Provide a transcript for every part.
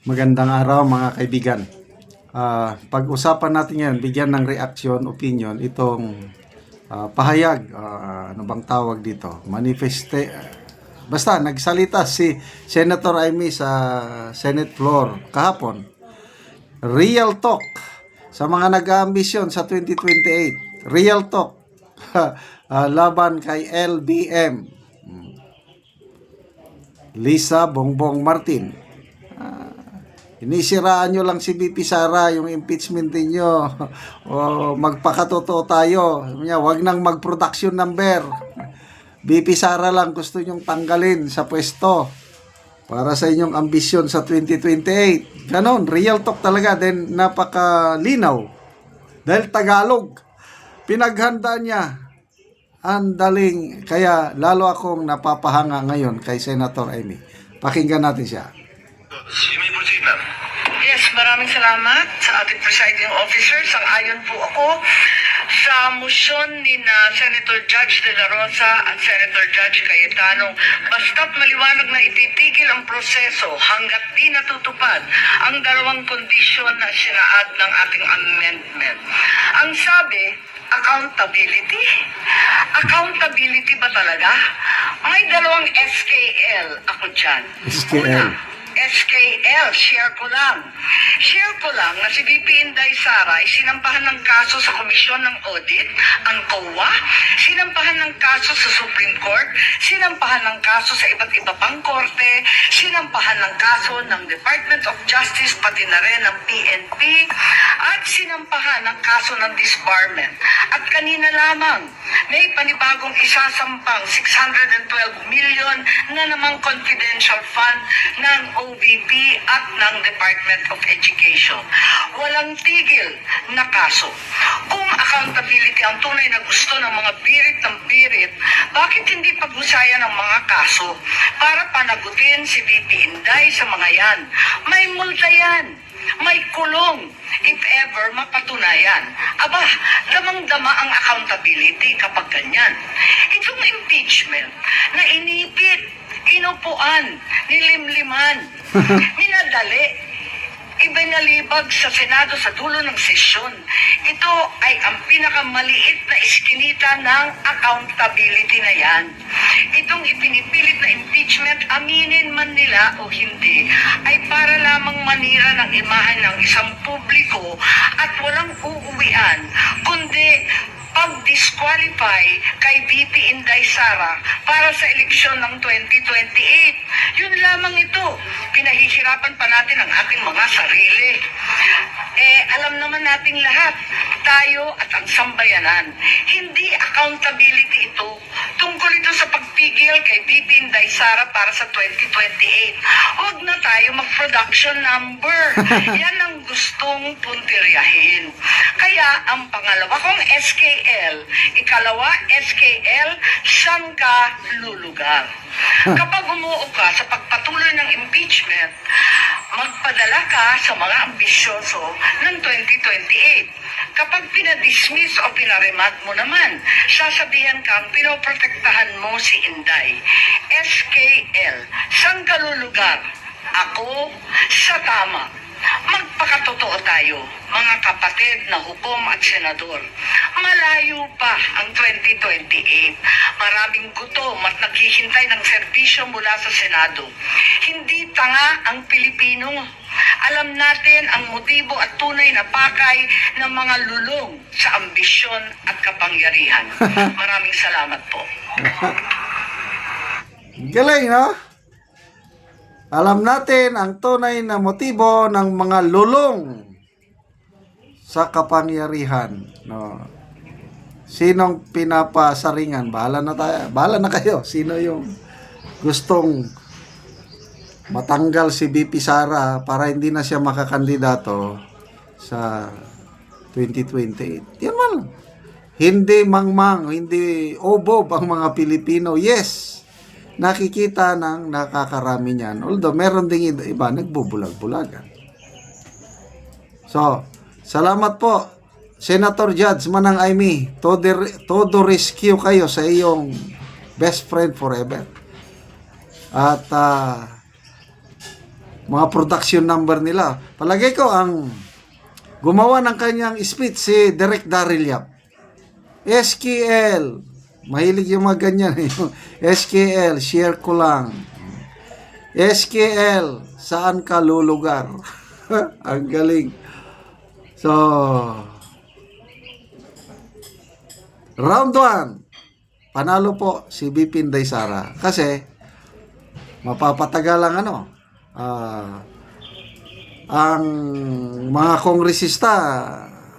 Magandang araw mga kaibigan. Pag-usapan natin ngayon, bigyan ng reaction, opinion, itong pahayag, ano bang tawag dito? Basta nagsalita si Senator Amy sa Senate floor kahapon. Real talk sa mga nag-aambisyon sa 2028. Real talk laban kay LBM. Lisa Bongbong Martin. Inisiraan nyo lang si BP Sara, yung impeachment niyo. O magpakatotoo tayo. Wag nang mag-production number. BP Sara lang gusto nyong tanggalin sa pwesto para sa inyong ambisyon sa 2028. Ganon, real talk talaga. Then napakalinaw. Dahil Tagalog. Pinaghanda niya. Ang daling. Kaya lalo akong napapahanga ngayon kay Senator Amy. Pakinggan natin siya. Yes, maraming salamat sa ating presiding officer. Sang-ayon po ako sa motion ni Senator Judge De La Rosa at Senator Judge Cayetano. Basta't maliwanag na ititigil ang proseso hanggat di natutupad ang dalawang kondisyon na sinaad ng ating amendment. Ang sabi, accountability? Accountability ba talaga? May dalawang SKL ako dyan. SKL. Una, SKL, share ko lang na si VP Inday Sara ay sinampahan ng kaso sa Komisyon ng Audit, ang COA, sinampahan ng kaso sa Supreme Court, sinampahan ng kaso sa iba't iba pang korte, sinampahan ng kaso ng Department of Justice, pati na rin ng PNP, at sinampahan ng kaso ng disbarment. At kanina lamang, may panibagong isasampang 612 million na namang confidential fund ng OVP at ng Department of Education. Walang tigil na kaso. Kung accountability ang tunay na gusto ng mga birit ng birit, bakit hindi paghusayan ang mga kaso para panagutin si VP Inday sa mga yan? May multa yan. May kulong if ever mapatunayan. Aba, damang-dama ang accountability kapag ganyan. Itong impeachment na inipit, inupuan, nilimliman, minadali, ibinalibag sa Senado sa dulo ng sesyon. Ito ay ang pinakamaliit na iskinita ng accountability na yan. Itong ipinipilit na impeachment, aminin man nila o hindi, ay para lamang manira ng imahe ng isang publiko at walang uuwian, kundi pag-disqualify kay VP Inday Sara para sa eleksyon ng 2028. Yun lamang ito. Pinahihirapan pa natin ang ating mga sarili. Alam naman nating lahat, tayo at ang sambayanan, hindi accountability ito. Tungkol ito sa pagpigil kay VP Inday Sara para sa 2028. Huwag na tayo mag-production number. Yan ang gustong puntiryahin. Kaya ang pangalawa kong SKL, ikalawa SKL, saan ka lulugar? Kapag umuo ka sa pagpatuloy ng impeachment, magpadala ka sa mga ambisyoso ng 2028. Kapag pinadismiss o pinaremad mo naman, sasabihan kang pinoprotektahan mo si Inday. SKL, saan ka lulugar? Ako sa tama. Magpakatotoo tayo, mga kapatid na hukom at senador. Malayo pa ang 2028. Maraming gutom at naghihintay ng serbisyo mula sa Senado. Hindi tanga ang Pilipino. Alam natin ang motibo at tunay na pakay ng mga lulong sa ambisyon at kapangyarihan. Maraming salamat po. Galing, no? Alam natin ang tunay na motibo ng mga lulong sa kapangyarihan. No? Sinong pinapasaringan? Bahala na tayo. Bahala na kayo. Sino yung gustong matanggal si BP Sara para hindi na siya makakandidato sa 2028? Yan man. Hindi mangmang, hindi obob ang mga Pilipino. Yes, nakikita ng nakakarami niyan. Although, meron ding iba nagbubulag-bulagan. So, salamat po, Senator Judge Manang Amy. Todo rescue kayo sa iyong best friend forever. At mga production number nila. Palagay ko ang gumawa ng kanyang speech si Direk Daryl Yap. SKL, mahilig yung mga ganyan. Yung SKL, share ko lang. SKL, saan ka lulugar? Ang galing. So, round 1, panalo po si BP Inday Sara. Kasi, mapapatagal ang ang mga kongresista,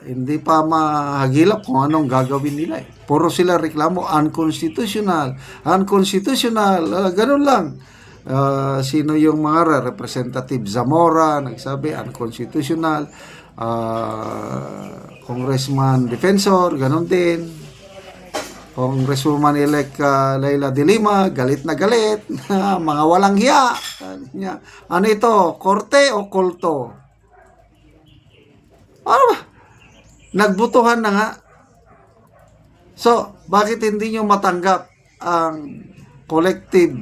hindi pa mahagilap kung anong gagawin nila. Puro sila reklamo, unconstitutional, unconstitutional, ganun lang. Sino yung mga Representative Zamora, nagsabi, unconstitutional, Congressman Defensor, ganun din. Congresswoman-elect Leila de Lima, galit na galit, mga walang hiya. Ano ito, korte o kulto? Ano ba? Nagbutuhan na nga. So, bakit hindi nyo matanggap ang collective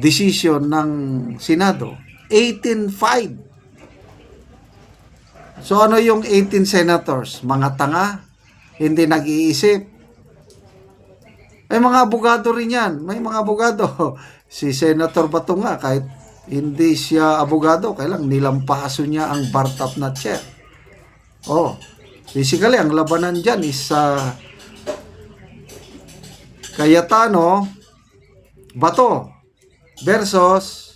decision ng Senado? 18-5. So, ano yung 18 senators? Mga tanga? Hindi nag-iisip? May mga abogado rin yan. May mga abogado. Si Senator Bato nga, kahit hindi siya abogado, kailang nilampaso niya ang bar top na chair. Oh, basically, ang labanan dyan is Cayetano, Bato versus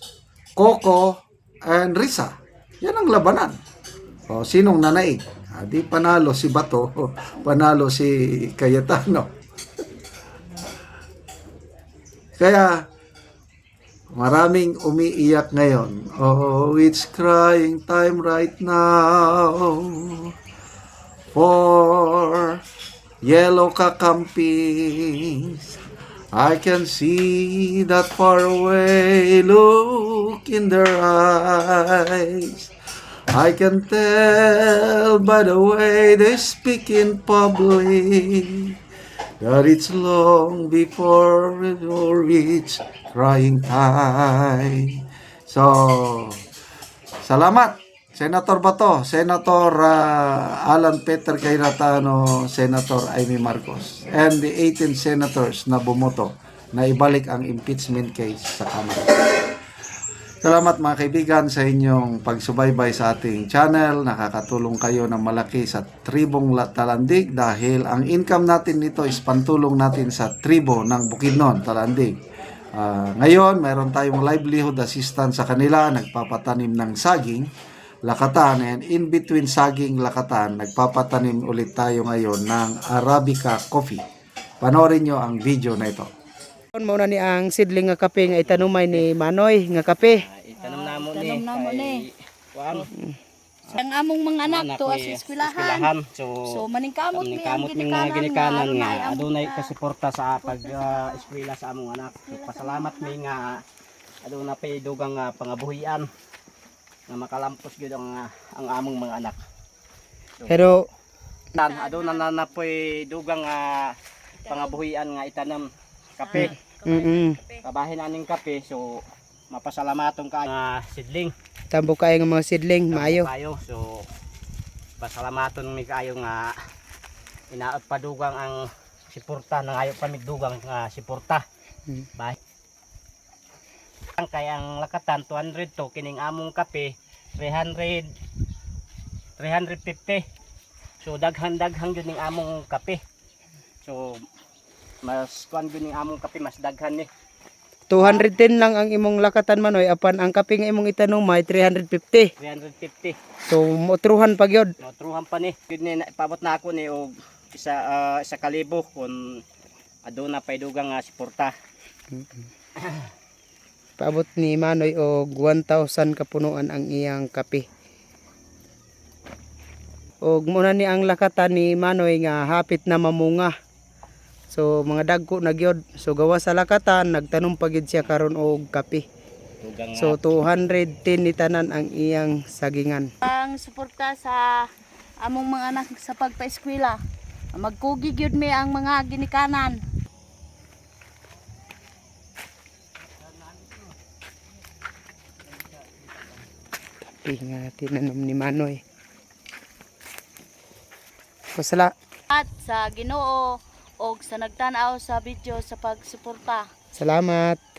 Coco and Risa. Yan ang labanan. Oh, sinong nanaig? Di panalo si Bato, panalo si Cayetano. Kaya, maraming umiiyak ngayon. Oh, it's crying time right now for yellow kakampis. I can see that far away look in their eyes. I can tell by the way they speak in public that it's long before it will reach crying time. So, salamat, Senator Bato, Senator Alan Peter Cayetano, Senator Amy Marcos, and the 18 senators na bumoto na ibalik ang impeachment case sa Kamara. Salamat mga kaibigan sa inyong pagsubaybay sa ating channel. Nakakatulong kayo ng malaki sa tribong Talandig dahil ang income natin nito is pantulong natin sa tribo ng Bukidnon, Talandig. Ngayon, mayroon tayong livelihood assistance sa kanila. Nagpapatanim ng saging, lakatan, and in between saging, lakatan, nagpapatanim ulit tayo ngayon ng Arabica coffee. Panoorin nyo ang video na ito. Muna ni ang sidling nga kape nga itanumay ni Manoy nga kape. Itanong namo ni. Kuan. Ang among mga anak to as eskwelahan. So maningkamot mi ang mga ginikanan ginikanan nga nga adunay kasuporta sa pag eskwela sa among anak. So, pasalamat mi nga aduna pay dugang pangabuhian nga makalampos gyud ang among mga anak. Pero Aduna na napoy dugang pangabuhian nga itanam kape. Kabahin aning kape, so mapasalamaton ka sidling. tambo kayo nga mga sidling maayo. So pasalamaton mi kayo nga inaot padugang ang siporta nang ayo pa migdugang siporta. Bahay. Ang kayang lakatan 200 to kining among kape 350. So daghan-daghan gyud ning among kape. So mas kuan gyud ning among kape mas daghan ni. 210 lang ang imong lakatan Manoy apan ang kape nga imong itanumay 350. 350. So motruhan pa gyud. Motruhan pa ni. Gyud ni paabot na ako ni og isa kalibo kun aduna pay dugang siporta. Paabot ni Manoy og 1,000 kapunuan ang iyang kape. Og muna ni ang lakatan ni Manoy nga hapit na mamunga. So mga dagko na gyud. So gawa sa lakatan nagtanom pa gyud siya karon og kape. So 210 ni tanan ang iyang sagingan. Ang suporta sa among mga anak sa pagpa-eskwela. Magkugi gyud mi ang mga ginikanan. kape nga tinanom ni Manoy. At sa Ginoo o sa nagtanaw sa video sa pagsuporta. Salamat.